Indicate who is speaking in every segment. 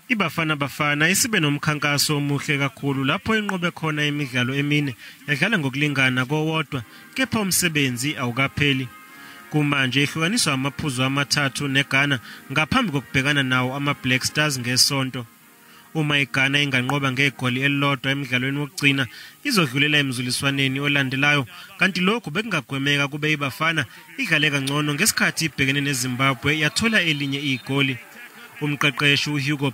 Speaker 1: iBafana Bafana isibe nomkhankaso omuhle kakhulu lapho inqobe khona imidlalo emine edlala ngokulingana kowodwa kepha umsebenzi awukapheli. Kumanje ihlukaniswa amaphuzu amathathu neGhana ngaphambi kokubhekana nawo ama-Black Stars ngeSonto. Uma iGhana inganqoba ngegoli elilodwa emdlalweni wokugcina izodlulela emzuliswaneni olandelayo, kanti lokhu bekungagwemeka kube iBafana idlale kangcono ngesikhathi ibhekene neZimbabwe yathola elinye igoli. Umqeqeshi uHugo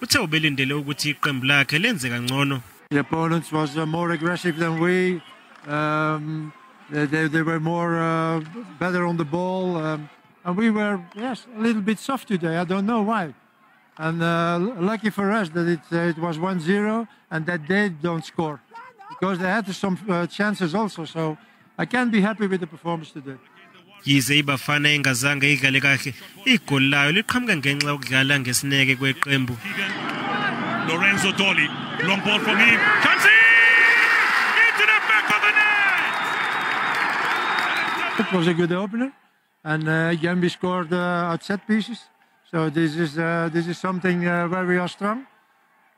Speaker 1: uthe ubelindele ukuthi iqembu lakhe lenze kangcono.
Speaker 2: The opponents was more aggressive than we. They were more better on the ball, and we were a little bit soft today. I don't know why. And lucky for us that it was 1-0 and that they don't score, because they had some chances also. So I can't be happy with the performance today.
Speaker 1: Yize iBafana ingazange idlale kahle, igoli layo liqhamuka ngenxa yokudlala ngesineke kweqembu.
Speaker 3: Lorenzo Dolly, long ball from him. Chance into the back of the net.
Speaker 2: It was a good opener, and again we scored at set pieces. So this is something where we are strong.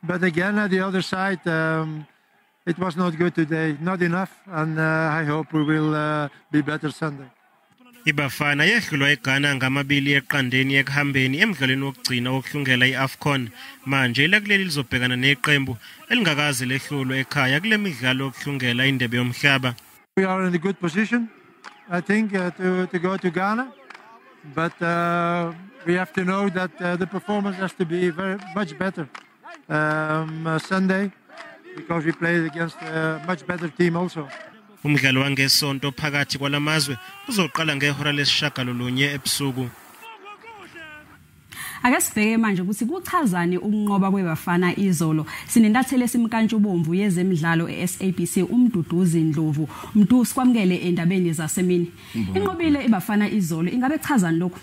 Speaker 2: But again, at the other side, it was not good today, not enough, and I hope we will be better Sunday.
Speaker 1: iBafana yehlulwa iGhana ngamabili eqandeni ekuhambeni emdlalweni wokugcina wokuhlungela iAfcon. Manje ilakuleli lizobhekana neqembu elingakaze lehlulwa ekhaya kule midlalo yokuhlungela indebe yomhlaba.
Speaker 2: We are in a good position, I think, to go to Ghana, but we have to know that the performance has to be very much better Sunday, because we played against a much better team also.
Speaker 1: Umdlalo wangeSonto phakathi kwalamazwe uzoqala ngehora lesishagalolunye ebusuku.
Speaker 4: Ake sibheke manje ukuthi kuchazane ukunqoba kweBafana izolo. Sinentathele simkantshubomvu yezemidlalo eSABC umduduzi Ndlovu. Mntu sikwamukele endabeni zasemini. Inqobile iBafana izolo, ingabe chazani lokho?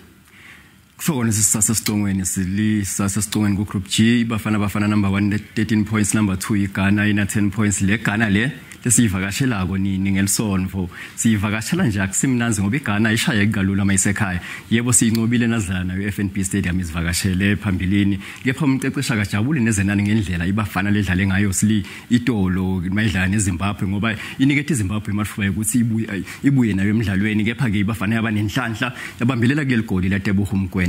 Speaker 5: Kusona sisasesicongweni silisasesicongweni ku group G. iBafana Bafana number 1 13 points, number 2 iGhana ina 10 points. Le Ghana le lesivakashelako nini ngeLsonto sivakashela nje akusimnanzi ngoba iGhana ishaya igalula mayisekhaya. Yebo siyincobile nazana nayo FNB Stadium izivakashele phambilini, kepha umqeqeshi akajabule nezenani ngendlela iBafana ledlale ngayo sili itolo mayidlala neZimbabwe, ngoba inikethe iZimbabwe imathuba ukuthi ibuye nayo emdlalweni, kepha ke iBafana yabanenhlanhla yabambelela kuleli goli latebo uHugo.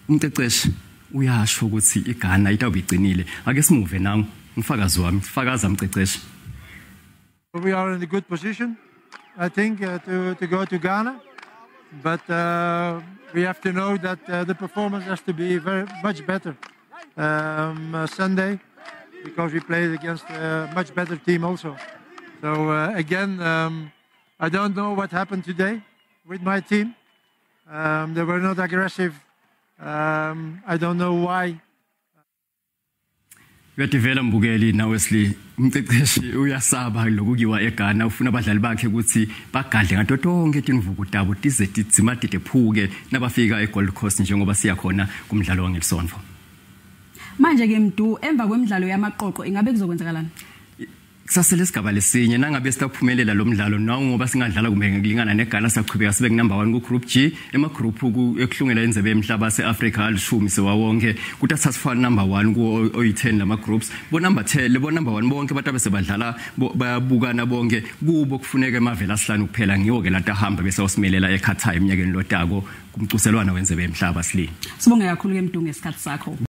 Speaker 5: Umqeqeshi uyasho ukuthi iGhana itawubicinile. Ake simuve nawo umfakazi wami, fakaza umqeqeshi.
Speaker 2: We are in a good position, I think, to go to Ghana, but we have to know that the performance has to be very much better Sunday, because we played against a much better team also. So again, I don't know what happened today with my team. They were not aggressive. I don't know why.
Speaker 5: Uyativela mbukeli nawesli umqeqeshi uyasaba lokukiwa eGhana, ufuna abadlali bakhe ukuthi bagadle ngato tonke tinvuku tabo tize tizimadide phuke nabafika eGold Coast njengoba siya khona kumdlalo wangeLsonto.
Speaker 4: Manje ke mntu emva kwemidlalo yamaqoqo ingabe kuzokwenzakalani?
Speaker 5: Kusasele isigaba lesinye nangabe sitaphumelela lo mdlalo nawo ngoba singadlala kumbe ngekulingana neGhana saqhubeka sibe number 1 ku group G emagroup ekuhlungela indebe yomhlaba seAfrica alishumi sewawonke kutathathwa number 1 ku oyi10 lama groups bo number 10 lebo number 1 bonke batabe sebadlala bayabukana bonke kubo kufuneka emavela asihlanu kuphela ngiwo ke lata hamba bese osimelela eQatar eminyakeni lotako kumcuselwana wenzebe emhlaba sili.
Speaker 4: Sibonge kakhulu ke mntu ngesikhathi sakho.